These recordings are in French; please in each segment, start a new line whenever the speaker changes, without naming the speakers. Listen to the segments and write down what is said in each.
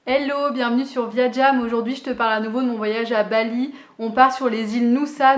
Hello, bienvenue sur Viajam. Aujourd'hui je te parle à nouveau de mon voyage à Bali. On part sur les îles Nusa,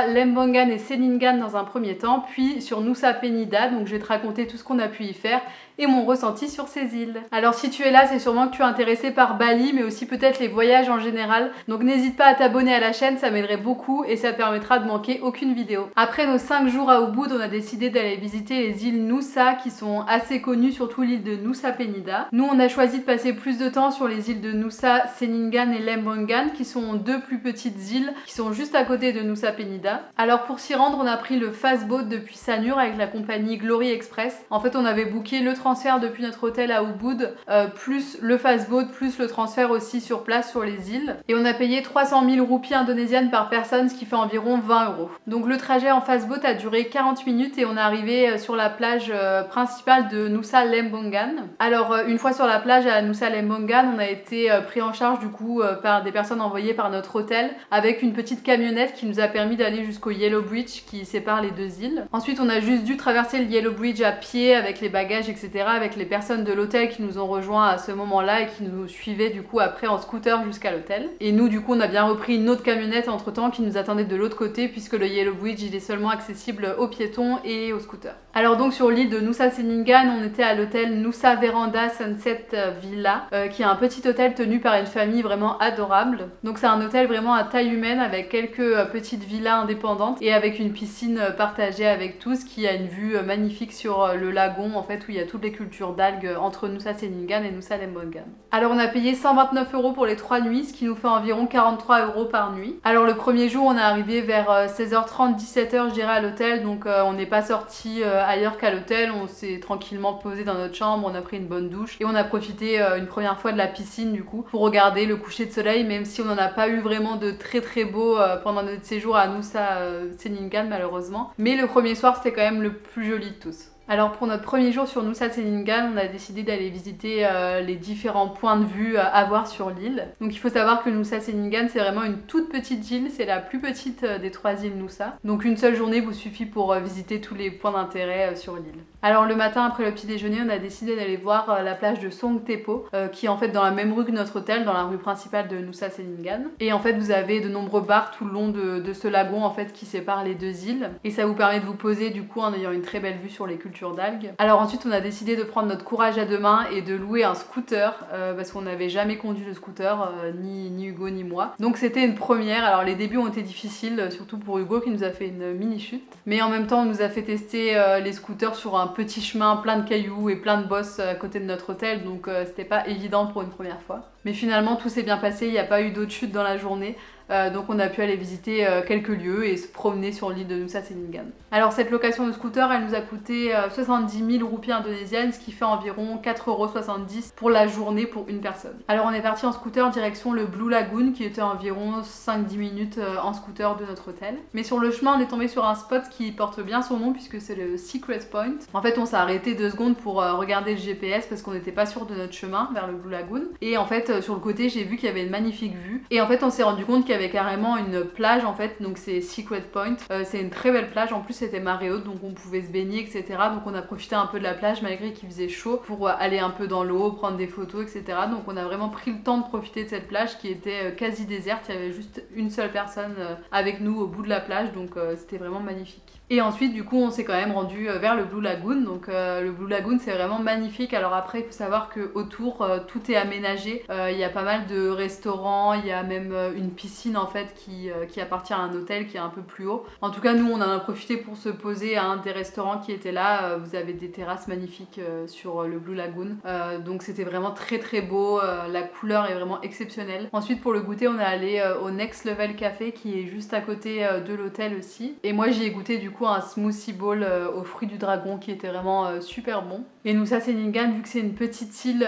Lembongan et Seningan dans un premier temps, puis sur Nusa Penida, donc je vais te raconter tout ce qu'on a pu y faire et mon ressenti sur ces îles. Alors si tu es là, c'est sûrement que tu es intéressé par Bali, mais aussi peut-être les voyages en général, donc n'hésite pas à t'abonner à la chaîne, ça m'aiderait beaucoup et ça te permettra de manquer aucune vidéo. Après nos 5 jours à Ubud, on a décidé d'aller visiter les îles Nusa qui sont assez connues, surtout l'île de Nusa Penida. Nous on a choisi de passer plus de temps sur les îles de Nusa, Seningan et Lembongan qui sont deux plus petites îles qui sont juste à côté de Nusa Penida. Alors pour s'y rendre, on a pris le fast boat depuis Sanur avec la compagnie Glory Express. En fait, on avait booké le transfert depuis notre hôtel à Ubud, plus le fast boat, plus le transfert aussi sur place sur les îles. Et on a payé 300 000 roupies indonésiennes par personne, ce qui fait environ 20 €. Donc le trajet en fast boat a duré 40 minutes et on est arrivé sur la plage principale de Nusa Lembongan. Alors une fois sur la plage à Nusa Lembongan, on a été pris en charge du coup par des personnes envoyées par notre hôtel avec une petite camionnette qui nous a permis d'aller jusqu'au Yellow Bridge qui sépare les deux îles. Ensuite on a juste dû traverser le Yellow Bridge à pied avec les bagages etc, avec les personnes de l'hôtel qui nous ont rejoints à ce moment là et qui nous suivaient du coup après en scooter jusqu'à l'hôtel. Et nous du coup on a bien repris une autre camionnette entre temps qui nous attendait de l'autre côté puisque le Yellow Bridge il est seulement accessible aux piétons et aux scooters. Alors donc sur l'île de Nusa Seningan on était à l'hôtel Nusa Veranda Sunset Villa qui est un petit hôtel tenu par une famille vraiment adorable. Donc c'est un hôtel vraiment à taille humaine avec quelques petites villas indépendantes et avec une piscine partagée avec tous qui a une vue magnifique sur le lagon en fait où il y a toutes les cultures d'algues entre Nusa Seningan et Nusa Lembongan. Alors on a payé 129 € pour les 3 nuits, ce qui nous fait environ 43 € par nuit. Alors le premier jour on est arrivé vers 16h30, 17h je dirais à l'hôtel, donc on n'est pas sorti ailleurs qu'à l'hôtel, on s'est tranquillement posé dans notre chambre, on a pris une bonne douche et on a profité une première fois de la piscine du coup pour regarder le coucher de soleil, même si on n'en a pas eu vraiment de très beau pendant notre séjour à Nusa Seningan malheureusement. Mais le premier soir c'était quand même le plus joli de tous. Alors pour notre premier jour sur Nusa Seningan, on a décidé d'aller visiter les différents points de vue à voir sur l'île. Donc il faut savoir que Nusa Seningan c'est vraiment une toute petite île, c'est la plus petite des 3 îles Nusa. Donc une seule journée vous suffit pour visiter tous les points d'intérêt sur l'île. Alors le matin après le petit déjeuner, on a décidé d'aller voir la plage de Song Tepo qui est en fait dans la même rue que notre hôtel, dans la rue principale de Nusa Seningan. Et en fait vous avez de nombreux bars tout le long de ce lagon en fait qui sépare les deux îles et ça vous permet de vous poser du coup en ayant une très belle vue sur les cultures d'algues. Alors ensuite on a décidé de prendre notre courage à deux mains et de louer un scooter parce qu'on n'avait jamais conduit de scooter, ni Hugo ni moi. Donc c'était une première. Alors les débuts ont été difficiles, surtout pour Hugo qui nous a fait une mini chute. Mais en même temps on nous a fait tester les scooters sur un petit chemin plein de cailloux et plein de bosses à côté de notre hôtel, donc c'était pas évident pour une première fois. Mais finalement tout s'est bien passé, il n'y a pas eu d'autres chutes dans la journée. Donc on a pu aller visiter quelques lieux et se promener sur l'île de Nusa Seningan. Alors cette location de scooter elle nous a coûté 70 000 roupies indonésiennes, ce qui fait environ 4,70 € pour la journée pour une personne. Alors on est parti en scooter direction le Blue Lagoon qui était à environ 5-10 minutes en scooter de notre hôtel. Mais sur le chemin on est tombé sur un spot qui porte bien son nom puisque c'est le Secret Point. En fait on s'est arrêté 2 secondes pour regarder le GPS parce qu'on n'était pas sûr de notre chemin vers le Blue Lagoon. Et en fait sur le côté j'ai vu qu'il y avait une magnifique vue et en fait on s'est rendu compte qu'il y avait carrément une plage en fait, donc c'est Secret Point. C'est une très belle plage, en plus c'était marée haute donc on pouvait se baigner etc. Donc on a profité un peu de la plage malgré qu'il faisait chaud pour aller un peu dans l'eau, prendre des photos etc. Donc on a vraiment pris le temps de profiter de cette plage qui était quasi déserte, il y avait juste une seule personne avec nous au bout de la plage donc c'était vraiment magnifique. Et ensuite du coup on s'est quand même rendu vers le Blue Lagoon, donc le Blue Lagoon c'est vraiment magnifique. Alors après il faut savoir que autour tout est aménagé, il y a pas mal de restaurants, il y a même une piscine en fait qui appartient à un hôtel qui est un peu plus haut. En tout cas nous on en a profité pour se poser à un des restaurants qui était là, vous avez des terrasses magnifiques sur le Blue Lagoon, donc c'était vraiment très beau, la couleur est vraiment exceptionnelle. Ensuite pour le goûter on est allé au Next Level Café qui est juste à côté de l'hôtel aussi, et moi j'y ai goûté du coup un smoothie bowl aux fruits du dragon qui était vraiment super bon. Et Nusa Seningan, vu que c'est une petite île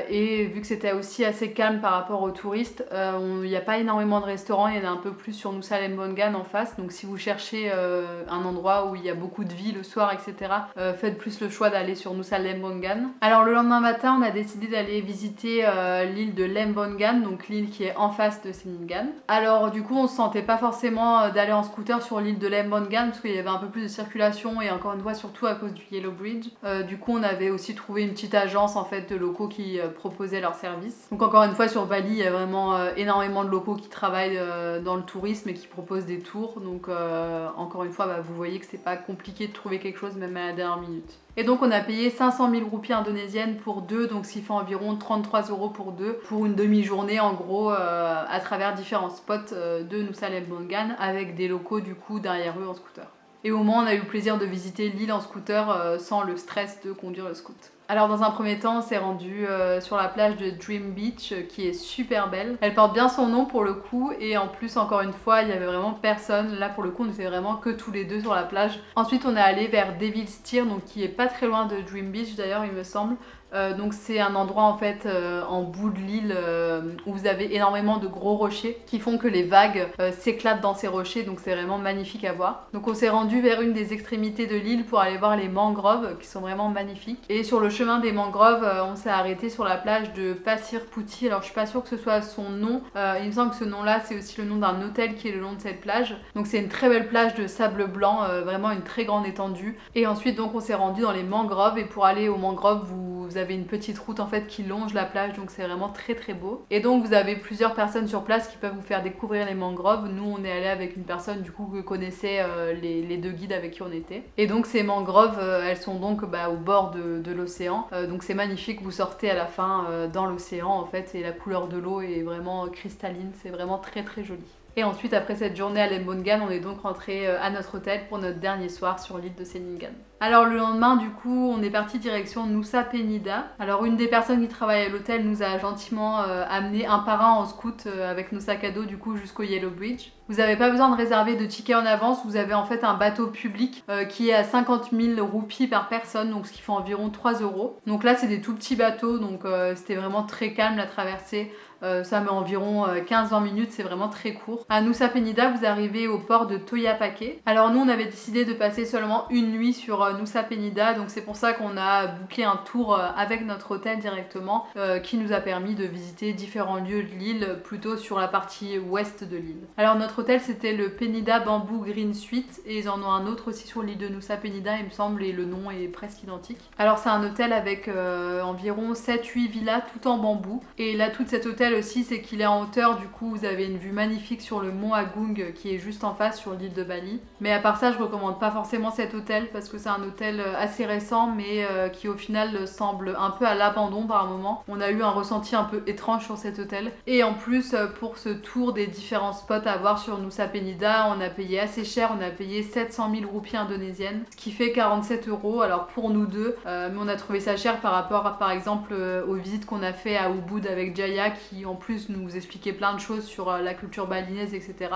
et vu que c'était aussi assez calme par rapport aux touristes, il n'y a pas énormément de restaurants, il y en a un peu plus sur Nusa Lembongan en face, donc si vous cherchez un endroit où il y a beaucoup de vie le soir etc, faites plus le choix d'aller sur Nusa Lembongan. Alors le lendemain matin on a décidé d'aller visiter l'île de Lembongan, donc l'île qui est en face de Seningan. Alors du coup on se sentait pas forcément d'aller en scooter sur l'île de Lembongan parce qu'il y avait un peu plus de circulation et encore une fois surtout à cause du Yellow Bridge. Du coup on avait aussi trouvé une petite agence en fait de locaux qui proposaient leurs services. Donc encore une fois sur Bali il y a vraiment énormément de locaux qui travaillent dans le tourisme et qui proposent des tours. Donc encore une fois vous voyez que c'est pas compliqué de trouver quelque chose même à la dernière minute. Et donc on a payé 500 000 roupies indonésiennes pour deux, donc ce qui fait environ 33 € pour deux, pour une demi-journée en gros à travers différents spots de Nusa Lembongan avec des locaux du coup derrière eux en scooter. Et au moins on a eu le plaisir de visiter l'île en scooter sans le stress de conduire le scoot. Alors dans un premier temps, on s'est rendu sur la plage de Dream Beach qui est super belle. Elle porte bien son nom pour le coup et en plus encore une fois, il y avait vraiment personne. Là pour le coup, on était vraiment que tous les deux sur la plage. Ensuite, on est allé vers Devil's Tier, donc qui est pas très loin de Dream Beach d'ailleurs, il me semble. Donc c'est un endroit en fait en bout de l'île où vous avez énormément de gros rochers qui font que les vagues s'éclatent dans ces rochers, donc c'est vraiment magnifique à voir. Donc on s'est rendu vers une des extrémités de l'île pour aller voir les mangroves qui sont vraiment magnifiques. Et sur le chemin des mangroves, on s'est arrêté sur la plage de Pasir Putih. Alors je suis pas sûre que ce soit son nom, il me semble que ce nom là c'est aussi le nom d'un hôtel qui est le long de cette plage. Donc c'est une très belle plage de sable blanc, vraiment une très grande étendue. Et ensuite donc on s'est rendu dans les mangroves et pour aller aux mangroves vous avez une petite route en fait qui longe la plage, donc c'est vraiment très très beau. Et donc vous avez plusieurs personnes sur place qui peuvent vous faire découvrir les mangroves. Nous on est allé avec une personne du coup que connaissait les deux guides avec qui on était. Et donc ces mangroves elles sont donc au bord de l'océan, donc c'est magnifique, vous sortez à la fin dans l'océan en fait et la couleur de l'eau est vraiment cristalline, c'est vraiment très très joli. Et ensuite, après cette journée à Lembongan, on est donc rentré à notre hôtel pour notre dernier soir sur l'île de Seningan. Alors le lendemain, du coup, on est parti direction Nusa Penida. Alors une des personnes qui travaille à l'hôtel nous a gentiment amené un par un en scoot avec nos sacs à dos du coup jusqu'au Yellow Bridge. Vous n'avez pas besoin de réserver de ticket en avance, vous avez en fait un bateau public qui est à 50 000 roupies par personne, donc ce qui fait environ 3 €. Donc là c'est des tout petits bateaux, donc c'était vraiment très calme la traversée. Ça met environ 15-20 minutes, c'est vraiment très court. À Nusa Penida, vous arrivez au port de Toyapake. Alors nous, on avait décidé de passer seulement une nuit sur Nusa Penida, donc c'est pour ça qu'on a booké un tour avec notre hôtel directement, qui nous a permis de visiter différents lieux de l'île, plutôt sur la partie ouest de l'île. Alors notre hôtel, c'était le Penida Bamboo Green Suite, et ils en ont un autre aussi sur l'île de Nusa Penida, il me semble, et le nom est presque identique. Alors c'est un hôtel avec environ 7-8 villas tout en bambou, et là, toute cet hôtel aussi, c'est qu'il est en hauteur, du coup vous avez une vue magnifique sur le mont Agung qui est juste en face sur l'île de Bali. Mais à part ça, je recommande pas forcément cet hôtel parce que c'est un hôtel assez récent mais qui au final semble un peu à l'abandon par moment. On a eu un ressenti un peu étrange sur cet hôtel. Et en plus, pour ce tour des différents spots à voir sur Nusa Penida, on a payé assez cher, on a payé 700 000 roupies indonésiennes, ce qui fait 47 €, alors pour nous deux, mais on a trouvé ça cher par rapport à, par exemple aux visites qu'on a fait à Ubud avec Jaya qui en plus nous expliquait plein de choses sur la culture balinaise, etc.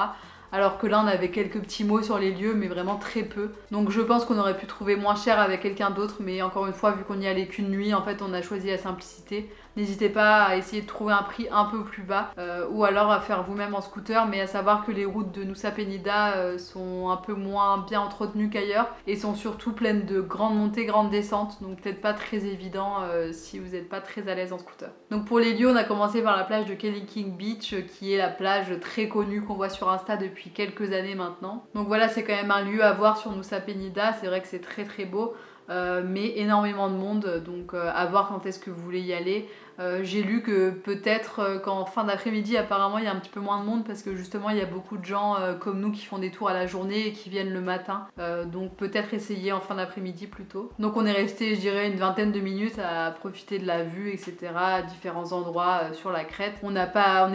Alors que là on avait quelques petits mots sur les lieux mais vraiment très peu. Donc je pense qu'on aurait pu trouver moins cher avec quelqu'un d'autre, mais encore une fois vu qu'on n'y allait qu'une nuit, en fait on a choisi la simplicité. N'hésitez pas à essayer de trouver un prix un peu plus bas ou alors à faire vous-même en scooter, mais à savoir que les routes de Nusa Penida sont un peu moins bien entretenues qu'ailleurs et sont surtout pleines de grandes montées, grandes descentes, donc peut-être pas très évident si vous n'êtes pas très à l'aise en scooter. Donc pour les lieux, on a commencé par la plage de Keling Beach qui est la plage très connue qu'on voit sur Insta depuis quelques années maintenant. Donc voilà, c'est quand même un lieu à voir sur Nusa Penida, c'est vrai que c'est très très beau. Mais énormément de monde, donc à voir quand est-ce que vous voulez y aller. J'ai lu que peut-être qu'en fin d'après-midi apparemment il y a un petit peu moins de monde parce que justement il y a beaucoup de gens comme nous qui font des tours à la journée et qui viennent le matin, donc peut-être essayer en fin d'après-midi plutôt. Donc on est resté je dirais une vingtaine de minutes à profiter de la vue, etc. à différents endroits sur la crête. On n'est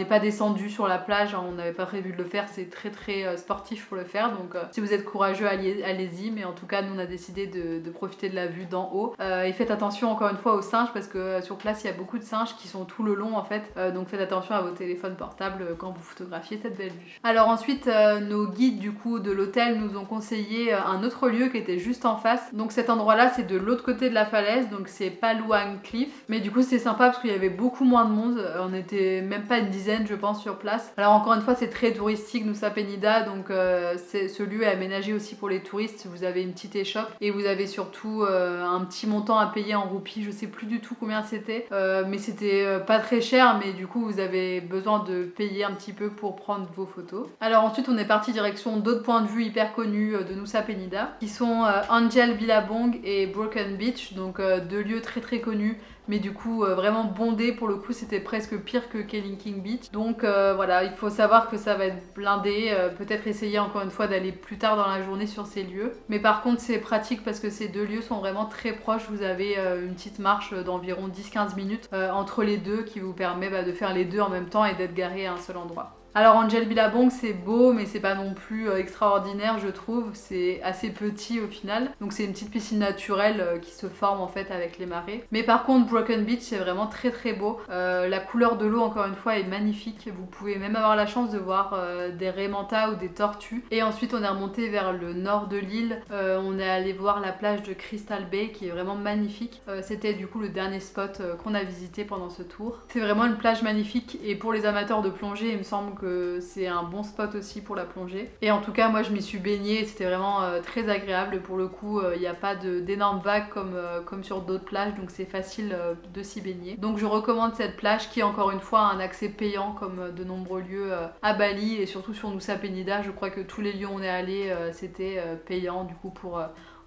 pas descendu sur la plage, hein, on n'avait pas prévu de le faire, c'est très très sportif pour le faire, donc si vous êtes courageux allez-y, mais en tout cas nous on a décidé de profiter de la vue d'en haut. Et faites attention encore une fois aux singes parce que sur place il y a beaucoup de singes qui sont tout le long en fait, donc faites attention à vos téléphones portables quand vous photographiez cette belle vue. Alors ensuite nos guides du coup de l'hôtel nous ont conseillé un autre lieu qui était juste en face, donc cet endroit là c'est de l'autre côté de la falaise, donc c'est Paluang Cliff, mais du coup c'était sympa parce qu'il y avait beaucoup moins de monde, on était même pas une dizaine je pense sur place. Alors encore une fois c'est très touristique Nusa Penida, donc ce lieu est aménagé aussi pour les touristes, vous avez une petite échoppe et vous avez surtout un petit montant à payer en roupies, je sais plus du tout combien c'était, mais mais c'était pas très cher, mais du coup vous avez besoin de payer un petit peu pour prendre vos photos. Alors ensuite on est parti direction d'autres points de vue hyper connus de Nusa Penida, qui sont Angel Billabong et Broken Beach, donc deux lieux très très connus, mais du coup vraiment bondés. Pour le coup c'était presque pire que Kelinking Beach, donc voilà, il faut savoir que ça va être blindé, peut-être essayer encore une fois d'aller plus tard dans la journée sur ces lieux, mais par contre c'est pratique parce que ces deux lieux sont vraiment très proches. Vous avez une petite marche d'environ 10-15 minutes entre les deux qui vous permet de faire les deux en même temps et d'être garé à un seul endroit. Alors Angel Billabong c'est beau, mais c'est pas non plus extraordinaire je trouve, c'est assez petit au final, donc c'est une petite piscine naturelle qui se forme en fait avec les marées. Mais par contre Broken Beach c'est vraiment très très beau, la couleur de l'eau encore une fois est magnifique, vous pouvez même avoir la chance de voir des raies manta ou des tortues. Et ensuite on est remonté vers le nord de l'île, on est allé voir la plage de Crystal Bay qui est vraiment magnifique, c'était du coup le dernier spot qu'on a visité pendant ce tour. C'est vraiment une plage magnifique et pour les amateurs de plongée il me semble que c'est un bon spot aussi pour la plongée. Et en tout cas moi je m'y suis baignée et c'était vraiment très agréable. Pour le coup il n'y a pas d'énormes vagues comme sur d'autres plages, donc c'est facile de s'y baigner. Donc je recommande cette plage qui encore une fois a un accès payant comme de nombreux lieux à Bali, et surtout sur Nusa Penida je crois que tous les lieux où on est allé c'était payant du coup pour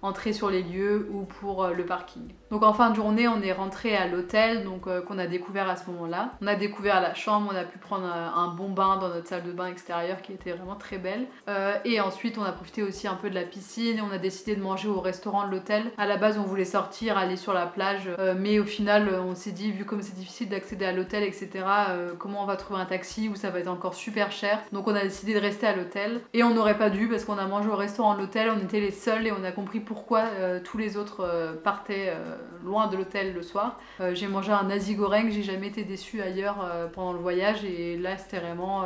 entrer sur les lieux ou pour le parking. Donc en fin de journée on est rentré à l'hôtel qu'on a découvert à ce moment-là. On a découvert la chambre, on a pu prendre un bon bain dans notre salle de bain extérieure qui était vraiment très belle. Et ensuite on a profité aussi un peu de la piscine et on a décidé de manger au restaurant de l'hôtel. À la base on voulait sortir, aller sur la plage, mais au final on s'est dit, vu comme c'est difficile d'accéder à l'hôtel etc, comment on va trouver un taxi où ça va être encore super cher. Donc on a décidé de rester à l'hôtel et on n'aurait pas dû parce qu'on a mangé au restaurant de l'hôtel, on était les seuls et on a compris pourquoi tous les autres partaient loin de l'hôtel le soir. J'ai mangé un nasi goreng, j'ai jamais été déçue ailleurs pendant le voyage, et là c'était vraiment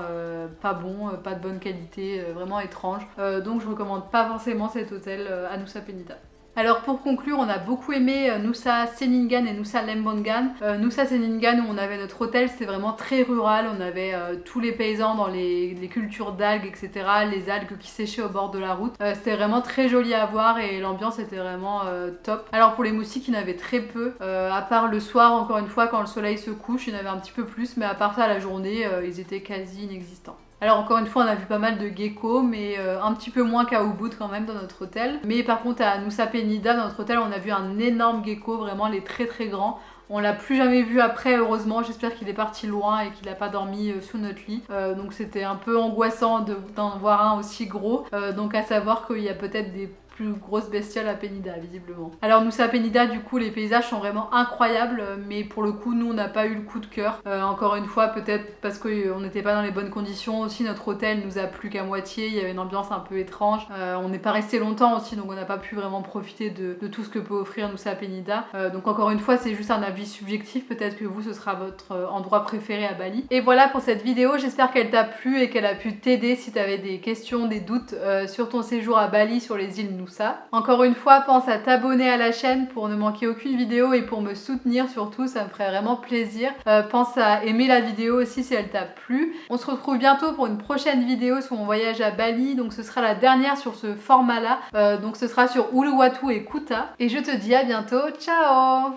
pas bon, pas de bonne qualité, vraiment étrange. Donc je recommande pas forcément cet hôtel à Nusa Penida. Alors pour conclure, on a beaucoup aimé Nusa Ceningan et Nusa Lembongan. Nusa Ceningan où on avait notre hôtel, c'était vraiment très rural, on avait tous les paysans dans les cultures d'algues etc, les algues qui séchaient au bord de la route. C'était vraiment très joli à voir et l'ambiance était vraiment top. Alors pour les moustiques, il y en avait très peu, à part le soir encore une fois quand le soleil se couche, il y en avait un petit peu plus, mais à part ça la journée ils étaient quasi inexistants. Alors encore une fois on a vu pas mal de geckos, mais un petit peu moins qu'à Ubud quand même dans notre hôtel. Mais par contre à Nusa Penida dans notre hôtel on a vu un énorme gecko, vraiment les très très grands. On l'a plus jamais vu après heureusement, j'espère qu'il est parti loin et qu'il n'a pas dormi sous notre lit. Donc c'était un peu angoissant d'en voir un aussi gros. Donc à savoir qu'il y a peut-être des plus grosse bestiole à Penida visiblement. Alors Nusa Penida du coup les paysages sont vraiment incroyables, mais pour le coup nous on n'a pas eu le coup de cœur. Encore une fois peut-être parce qu'on n'était pas dans les bonnes conditions aussi, notre hôtel nous a plu qu'à moitié, il y avait une ambiance un peu étrange. On n'est pas resté longtemps aussi donc on n'a pas pu vraiment profiter de tout ce que peut offrir Nusa Penida. Donc encore une fois c'est juste un avis subjectif, peut-être que vous ce sera votre endroit préféré à Bali. Et voilà pour cette vidéo, j'espère qu'elle t'a plu et qu'elle a pu t'aider si tu avais des questions, des doutes sur ton séjour à Bali, sur les îles Nusa. Encore une fois, pense à t'abonner à la chaîne pour ne manquer aucune vidéo et pour me soutenir surtout, ça me ferait vraiment plaisir. Pense à aimer la vidéo aussi si elle t'a plu. On se retrouve bientôt pour une prochaine vidéo sur mon voyage à Bali, donc ce sera la dernière sur ce format là, donc ce sera sur Uluwatu et Kuta. Et je te dis à bientôt, ciao!